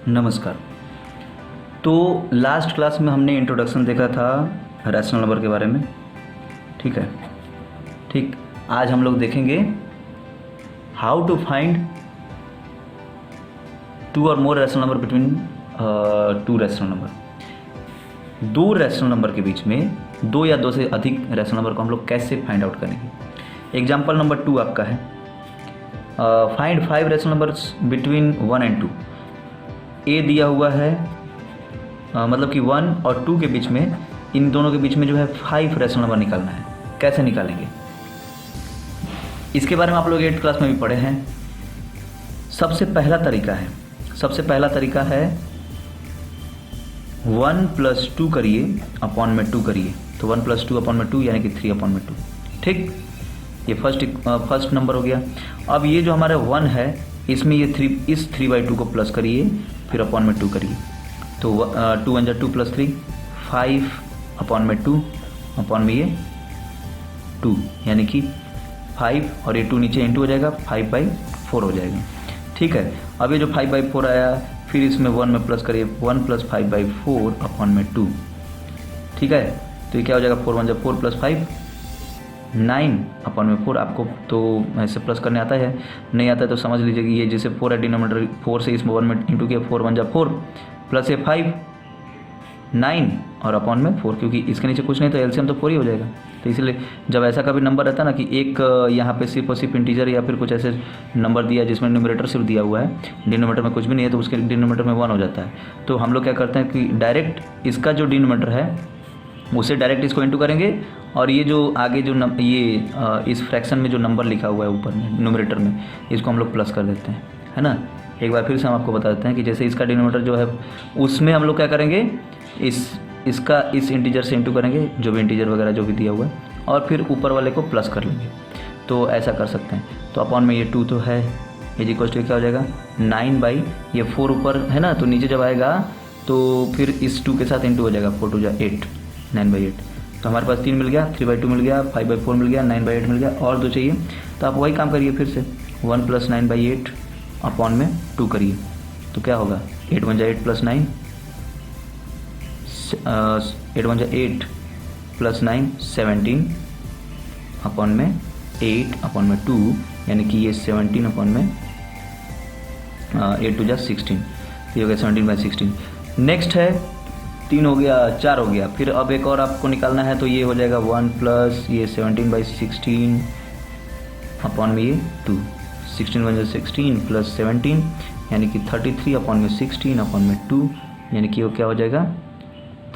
नमस्कार। तो last class में हमने इंट्रोडक्शन देखा था रैशनल नंबर के बारे में, ठीक है। ठीक, आज हम लोग देखेंगे हाउ टू फाइंड टू और more rational number between two rational number. दो रैशनल नंबर के बीच में दो या दो से अधिक रैशनल नंबर को हम लोग कैसे फाइंड आउट करेंगे। एग्जाम्पल नंबर 2 आपका है, find 5 rational numbers between 1 and 2। ए दिया हुआ है, मतलब कि 1 और 2 के बीच में, इन दोनों के बीच में जो है 5 रैशनल नंबर निकालना है। कैसे निकालेंगे इसके बारे में आप लोग 8th क्लास में भी पढ़े हैं। सबसे पहला तरीका है 1 + 2 करिए अपॉन में 2 करिए, तो 1 + 2 अपॉन में 2 यानी कि 3 अपॉन में 2। ठीक, ये फर्स्ट नंबर हो गया। अब ये जो हमारा 1 है, इसमें ये 3/2 को प्लस करिए, फिर अपॉन में 2 करिए, तो 2 × 2 + 3 5 अपॉन में 2 अपॉन में ये 2 यानी कि 5 और ये 2 नीचे इंटू हो जाएगा, 5/4 हो जाएगा। ठीक है, अब ये जो 5/4 आया, फिर इसमें 1 में प्लस करिए, 1 + 5/4 अपॉन में 2। ठीक है, तो ये क्या हो जाएगा, 4 × 4 + 5 9 अपॉन में 4। आपको तो ऐसे प्लस करने आता है, नहीं आता है तो समझ लीजिए कि ये जैसे 4 है, डिनोमिनेटर 4 से इसमें 1 में इंटू किया, 4 × 4 प्लस ये 5 9 और अपॉन में 4, क्योंकि इसके नीचे कुछ नहीं तो एलसीएम तो 4 ही हो जाएगा। तो इसलिए जब ऐसा कभी नंबर रहता है ना कि एक यहाँ पे सिर्फ और सिर्फ इंटीजर या फिर कुछ ऐसे नंबर दिया जिसमें न्यूमरेटर सिर्फ दिया हुआ है, डिनोमिनेटर में कुछ भी नहीं है, तो उसके डिनोमिनेटर में 1 हो जाता है। तो हम लोग क्या करते हैं कि डायरेक्ट इसका जो डिनोमिनेटर है उसे डायरेक्ट इसको इंटू करेंगे, और ये जो आगे जो इस फ्रैक्शन में जो नंबर लिखा हुआ है ऊपर में न्यूमरेटर में, इसको हम लोग प्लस कर देते हैं, है ना। एक बार फिर से हम आपको बता देते हैं कि जैसे इसका डिनोमिनेटर जो है उसमें हम लोग क्या करेंगे, इसका इस इंटीजर से इंटू करेंगे, जो भी इंटीजर वगैरह जो भी दिया हुआ है, और फिर ऊपर वाले को प्लस कर लेंगे। तो ऐसा कर सकते हैं। तो अपॉन में ये 2 तो है, इज इक्वल टू क्या हो जाएगा 9/4 ऊपर है ना, तो नीचे जब आएगा तो फिर इस 2 के साथ इंटू हो जाएगा, 4 × 2 = 8, 9/8। तो हमारे पास 3 मिल गया, 3/2 मिल गया, 5/4 मिल गया, 9/8 मिल गया, और 2 चाहिए। तो आप वही काम करिए फिर से, 1 + 9/8 अपॉन में 2 करिए, तो क्या होगा 8 × 8 + 9 8 × 8 + 9 17 अपॉन में 8 अपॉन में 2 यानी कि ये 17 अपॉन में 8 × 2 = 16, तो ये हो गया 17/16। नेक्स्ट है 3 हो गया, 4 हो गया। फिर अब एक और आपको निकालना है, तो ये हो जाएगा 1 + ये 17/16 अपॉन में ये 2, 16 × 16 + 17 यानी कि 33 अपॉन में 16 अपॉन में 2 यानी कि वो क्या हो जाएगा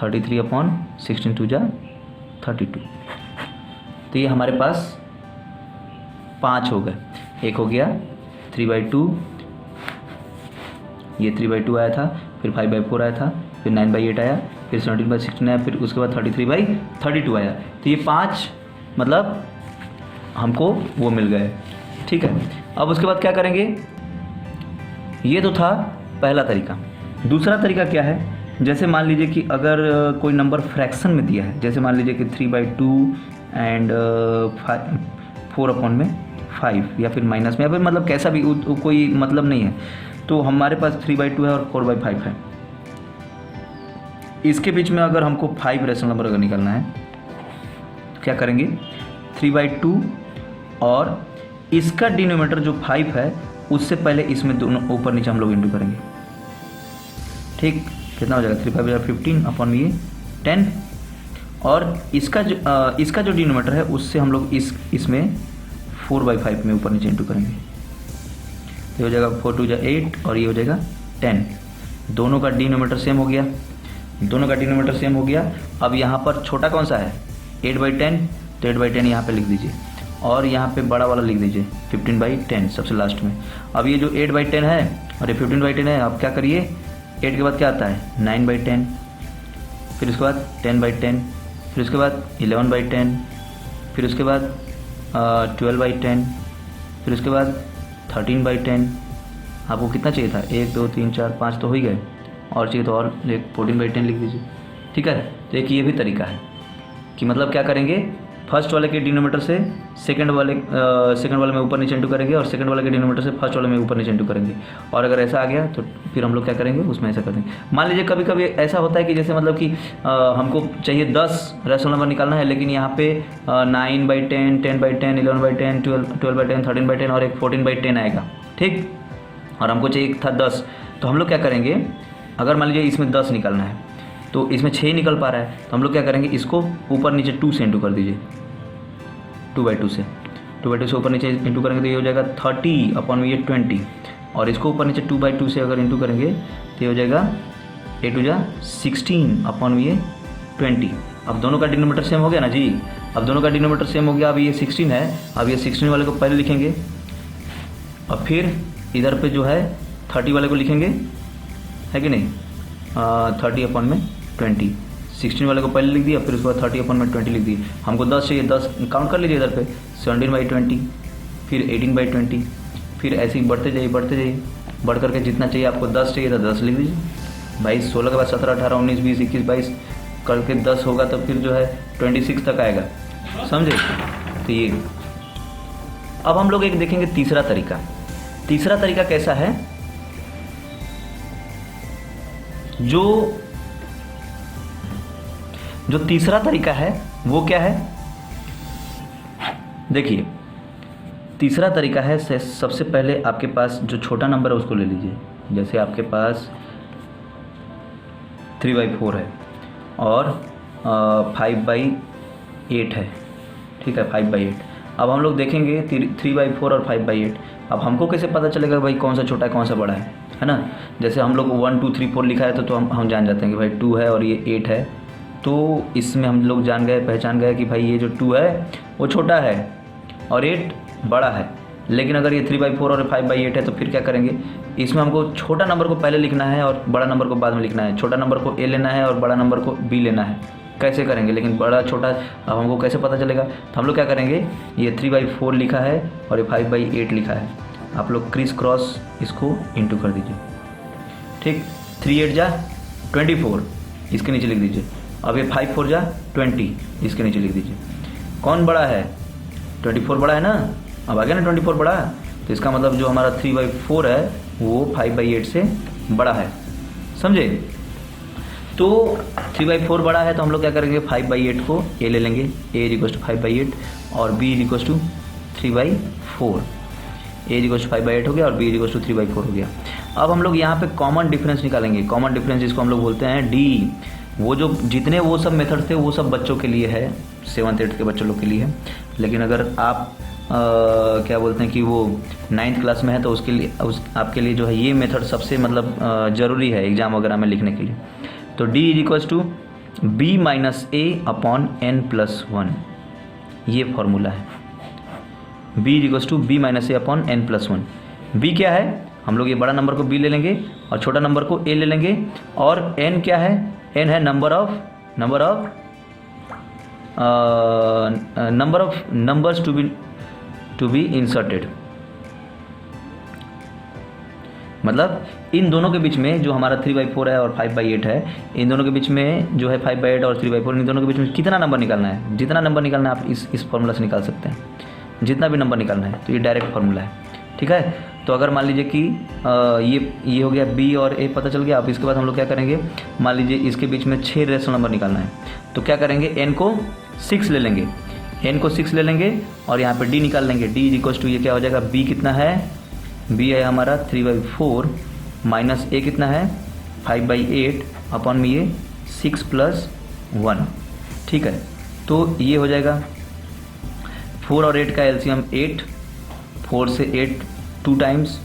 33 अपॉन 16 2 = 32। तो ये हमारे पास 5 हो गए। एक हो गया 3/2, ये 3/2 आया था, फिर 5/4 आया था, फिर 9/8 आया, फिर 17/16 आया, फिर उसके बाद 33/32 आया। तो ये 5 मतलब हमको वो मिल गए। ठीक है, अब उसके बाद क्या करेंगे, ये तो था पहला तरीका। दूसरा तरीका क्या है, जैसे मान लीजिए कि अगर कोई नंबर फ्रैक्शन में दिया है, जैसे मान लीजिए कि 3/2 एंड 4 अपॉन में 5, या फिर माइनस में, या फिर मतलब कैसा भी कोई मतलब नहीं है। तो हमारे पास 3/2 है और 4/5 है। इसके बीच में अगर हमको 5 रैशनल नंबर अगर निकालना है तो क्या करेंगे, 3/2 और इसका डिनोमिनेटर जो 5 है उससे पहले इसमें दोनों ऊपर नीचे हम लोग इंटू करेंगे। ठीक, कितना हो जाएगा 3/5 = 15 अपॉन में ये 10, और इसका जो डिनोमिनेटर है उससे हम लोग इसमें 4/5 में ऊपर नीचे इंटू करेंगे। ये हो जाएगा 4 × 2 = 8 और ये हो जाएगा 10। दोनों का डिनोमिनेटर सेम हो गया। अब यहाँ पर छोटा कौन सा है 8/10, तो 8/10 यहाँ पे लिख दीजिए, और यहाँ पे बड़ा वाला लिख दीजिए 15/10 सबसे लास्ट में। अब ये जो 8/10 है और ये 15/10 है, आप क्या करिए 8 के बाद क्या आता है 9/10, फिर उसके बाद 10/10, फिर उसके बाद 11/10, फिर उसके बाद 12/10, फिर उसके बाद 13/10। आपको कितना चाहिए था 1 2 3 4 5 तो हो ही गए, और चाहिए तो और 14/10 लिख दीजिए। ठीक है, तो एक ये भी तरीका है कि मतलब क्या करेंगे फर्स्ट वाले के डिनोमीटर से सेकंड वाले में ऊपर नीचे इंटू करेंगे और सेकंड वाले के डिनोमीटर से फर्स्ट वाले में ऊपर नीचे इंटू करेंगे। और अगर ऐसा आ गया तो फिर हम लोग क्या करेंगे, उसमें ऐसा कर देंगे। मान लीजिए कभी कभी ऐसा होता है कि जैसे मतलब कि हमको चाहिए 10 रैशनल नंबर निकालना है, लेकिन यहाँ पे 9/10, 10/10, 11/10, 12/10, 13/10 और एक 14/10 आएगा, ठीक। और हमको चाहिए था 10, तो हम लोग क्या करेंगे, अगर मान लीजिए इसमें 10 निकालना है तो इसमें 6 निकल पा रहा है, तो हम लोग क्या करेंगे, इसको ऊपर नीचे 2 से इंटू कर दीजिए, 2/2 से ऊपर नीचे इंटू करेंगे तो ये हो जाएगा 30 अपॉन में ये 20, और इसको ऊपर नीचे 2/2 से अगर इंटू करेंगे तो ये हो जाएगा 8 जा 16 अपॉन में ये 20। अब दोनों का डिनोमीटर सेम हो गया ना जी, अब दोनों का डिनोमीटर सेम हो गया। अब ये 16 है, अब ये 16 वाले को पहले लिखेंगे और फिर इधर पे जो है 30 वाले को लिखेंगे, है कि नहीं, 30 अपॉन में 20। 16 वाले को पहले लिख दिया, फिर उसके बाद 30 अपॉन में 20 लिख दिए। हमको 10 चाहिए, 10 काउंट कर लीजिए इधर पे, 17/20, फिर 18/20, फिर ऐसे ही बढ़ते जाइए बढ़ करके जितना चाहिए आपको 10 चाहिए था 10 लिख दीजिए भाई। 16 के बाद 17, 18, 19, 20, 21, 22 करके 10 होगा तो फिर जो है 26 तक आएगा, समझे। तो ये अब हम लोग एक देखेंगे तीसरा तरीका कैसा है, जो तीसरा तरीका है वो क्या है, देखिए तीसरा तरीका है, सबसे पहले आपके पास जो छोटा नंबर है उसको ले लीजिए। जैसे आपके पास 3/4 है और 5/8 है, ठीक है, 5/8। अब हम लोग देखेंगे 3/4 और 5/8। अब हमको कैसे पता चलेगा भाई कौन सा छोटा है कौन सा बड़ा है ना। जैसे हम लोग 1 2 3 4 लिखा है तो हम जान जाते हैं कि भाई 2 है और ये 8 है, तो इसमें हम लोग पहचान गए कि भाई ये जो 2 है वो छोटा है और 8 बड़ा है। लेकिन अगर ये 3/4 और 5/8 है तो फिर क्या करेंगे, इसमें हमको छोटा नंबर को पहले लिखना है और बड़ा नंबर को बाद में लिखना है। छोटा नंबर को A लेना है और बड़ा नंबर को B लेना है। कैसे करेंगे, लेकिन बड़ा छोटा अब हमको कैसे पता चलेगा, तो हम लोग क्या करेंगे, ये 3/4 लिखा है और ये 5/8 लिखा है, आप लोग क्रिस क्रॉस इसको इंटू कर दीजिए, ठीक। 3/8 जा 24, इसके नीचे लिख दीजिए। अब ये 5/4 जा 20, इसके नीचे लिख दीजिए। कौन बड़ा है, 24 बड़ा है ना। अब आ गया ना 24 बड़ा है, तो इसका मतलब जो हमारा 3/4 है वो 5/8 से बड़ा है, समझे। तो 3/4 बड़ा है तो हम लोग क्या करेंगे, 5/8 को A ले लेंगे, A = 5/8 और B = 3/4। A = 5/8 हो गया और B = 3/4 हो गया। अब हम लोग यहाँ पे कॉमन डिफरेंस निकालेंगे। कॉमन डिफरेंस जिसको हम लोग बोलते हैं D। वो जो जितने वो सब मेथड थे वो सब बच्चों के लिए है, 7th 8th के बच्चों लोग के लिए है। लेकिन अगर आप क्या बोलते हैं कि वो 9th क्लास में है तो उसके लिए आपके लिए जो है ये मेथड सबसे मतलब ज़रूरी है एग्ज़ाम वगैरह में लिखने के लिए। तो D = B - A upon n+1, ये फॉर्मूला है। B = B - A upon n+1। B क्या है, हम लोग ये बड़ा नंबर को B ले लेंगे और छोटा नंबर को A ले लेंगे। और n क्या है, n है number of numbers to be inserted. मतलब इन दोनों के बीच में जो हमारा 3/4 है और 5/8 है, इन दोनों के बीच में जो है 5/8 और 3/4, इन दोनों के बीच में कितना नंबर निकालना है, जितना नंबर निकालना है आप इस फॉर्मूला से निकाल सकते हैं, जितना भी नंबर निकालना है। तो ये डायरेक्ट फार्मूला है, ठीक है। तो अगर मान लीजिए कि ये हो गया B और A पता चल गया। अब इसके बाद हम लोग क्या करेंगे, मान लीजिए इसके बीच में 6 रेशनल नंबर निकालना है, तो क्या करेंगे, N को 6 ले लेंगे, और यहाँ पे D निकाल लेंगे। D = ये क्या हो जाएगा, B कितना है, B है हमारा 3/4 माइनस A कितना है 5/8 अपॉन में ये 6 + 1, ठीक है। तो ये हो जाएगा 4 और 8 का एलसीएम 8, 4 से 8 2 टाइम्स,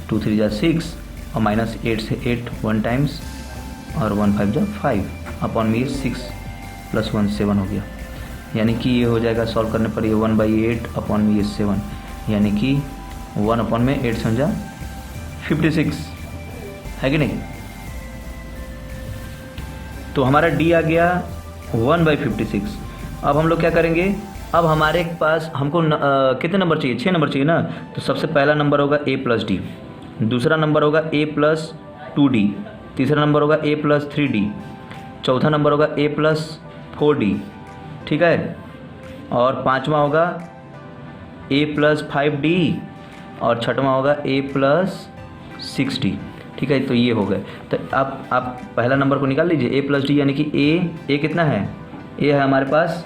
2 3 जा 6 और माइनस 8 से 8 1 टाइम्स और 1 5 जा 5 अपॉन में ये 6 + 1 7 हो गया। यानी कि ये हो जाएगा सॉल्व करने पर ये 1/8 अपॉन में ये 7, यानी कि 1 अपॉन में 8 7 जा 56, है कि नहीं। तो हमारा D आ गया 1/56। अब हम लोग क्या करेंगे, अब हमारे पास हमको कितने नंबर चाहिए, 6 नंबर चाहिए ना। तो सबसे पहला नंबर होगा A + D, दूसरा नंबर होगा A + 2D, तीसरा नंबर होगा A + 3D, चौथा नंबर होगा A + 4D, ठीक है। और पाँचवा होगा a प्लस 5d और छठवां होगा a प्लस 6d। ठीक है, तो ये हो गए। तो अब आप पहला नंबर को निकाल लीजिए, a प्लस डी, यानी कि a कितना है, a है हमारे पास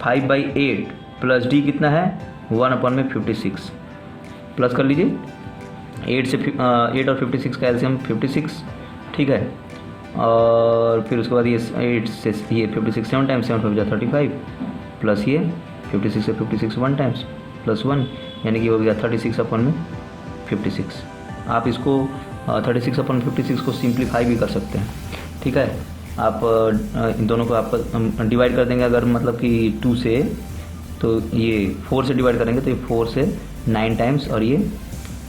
5/8 प्लस d कितना है 1/56। प्लस कर लीजिए, 8 और 56 का एलसीएम 56। ठीक है, और फिर उसके बाद ये 8 से ये 56 7 टाइम्स, 7 5 35 प्लस ये 56 से 56 1 टाइम्स प्लस 1, यानी कि हो गया 36/56। आप इसको 36/56 को सिंप्लीफाई भी कर सकते हैं। ठीक है, आप इन दोनों को आप डिवाइड कर देंगे अगर मतलब कि 2 से, तो ये 4 से डिवाइड करेंगे तो ये 4 से 9 टाइम्स और ये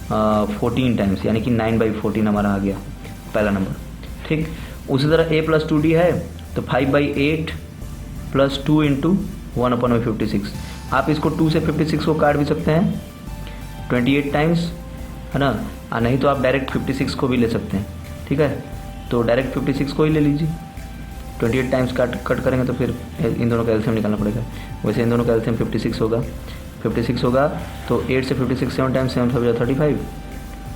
14 टाइम्स, यानी कि 9/14 हमारा आ गया पहला नंबर। ठीक, उसी तरह a प्लस 2d है तो 5/8 प्लस 2 इंटू 1/56। आप इसको 2 से 56 को काट भी सकते हैं 28 टाइम्स, है ना, नहीं तो आप डायरेक्ट 56 को भी ले सकते हैं। ठीक है, तो डायरेक्ट 56 को ही ले लीजिए, 28 टाइम्स कट करेंगे तो फिर इन दोनों का एलसीएम निकालना पड़ेगा। वैसे इन दोनों का एलसीएम 56 होगा, 56 होगा तो 8 से 56 7 टाइम्स, 7 5 35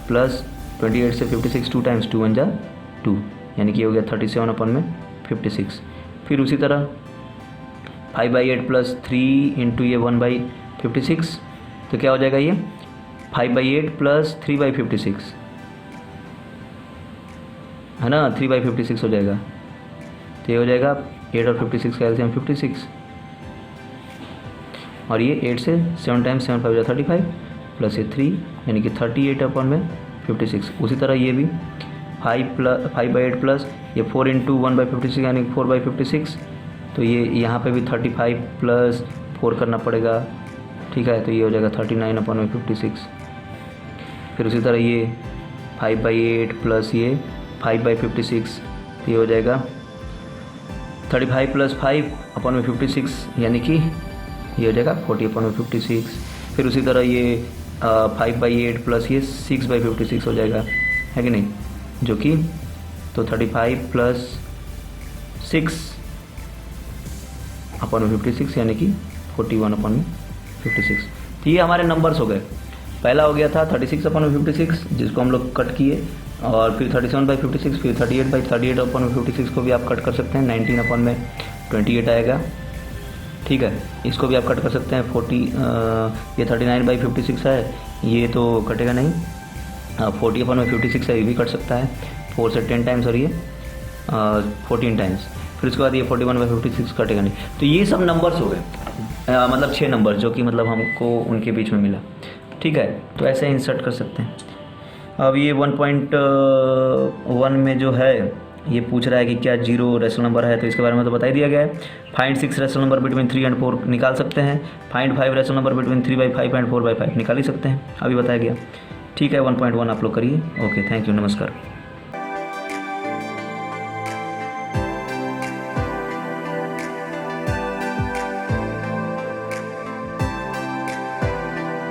प्लस 28 से 56 2 टाइम्स, 2 1 2, यानी कि हो गया 37/56। फिर उसी तरह 5/8 प्लस 3 इंटू ये 1/56, तो क्या हो जाएगा ये 5/8 प्लस 3/56, है ना, 3/56 हो जाएगा। तो ये हो जाएगा 8 और 56 का एलसीएम 56, और ये 8 से 7 टाइम्स, 7 5 35 प्लस ये 3, यानी कि 38/56। उसी तरह ये भी 5/8 प्लस ये 4 इंटू 1/56, यानी 4/56, तो ये यहाँ पे भी 35 प्लस 4 करना पड़ेगा। ठीक है, तो ये हो जाएगा 39/56। फिर उसी तरह ये 5/8 प्लस ये 5/56, तो ये हो जाएगा 35 प्लस 5/56, यानी कि ये हो जाएगा 40/56। फिर उसी तरह ये 5/8 प्लस ये 6/56 हो जाएगा, है कि नहीं, जो कि तो 35 प्लस 6/56, यानी कि 41/56। तो ये हमारे नंबर्स हो गए। पहला हो गया था 36/56 जिसको हम लोग कट किए, और फिर 37/56, फिर 38/56 को भी आप कट कर सकते हैं, 19/28 आएगा। ठीक है, इसको भी आप कट कर सकते हैं, 40 ये 39/56 है, ये तो कटेगा नहीं, 40/56 है, ये भी कट सकता है 4 से 10 टाइम्स, और ये 14 टाइम्स। फिर उसके बाद ये 41/56 कटेगा नहीं। तो ये सब नंबर्स हो गए, मतलब 6 नंबर जो कि मतलब हमको उनके बीच में मिला। ठीक है, तो ऐसे इंसर्ट कर सकते हैं। अब ये 1.1 में जो है ये पूछ रहा है कि क्या 0 रेशनल नंबर है, तो इसके बारे में तो बता ही दिया गया है। Find 6 rational number between 3 and 4 निकाल सकते हैं। Find 5 rational number between 3/5 and 4/5 निकाल ही सकते हैं, अभी बताया गया। ठीक है, 1.1 आप लोग करिए। ओके, थैंक यू, नमस्कार।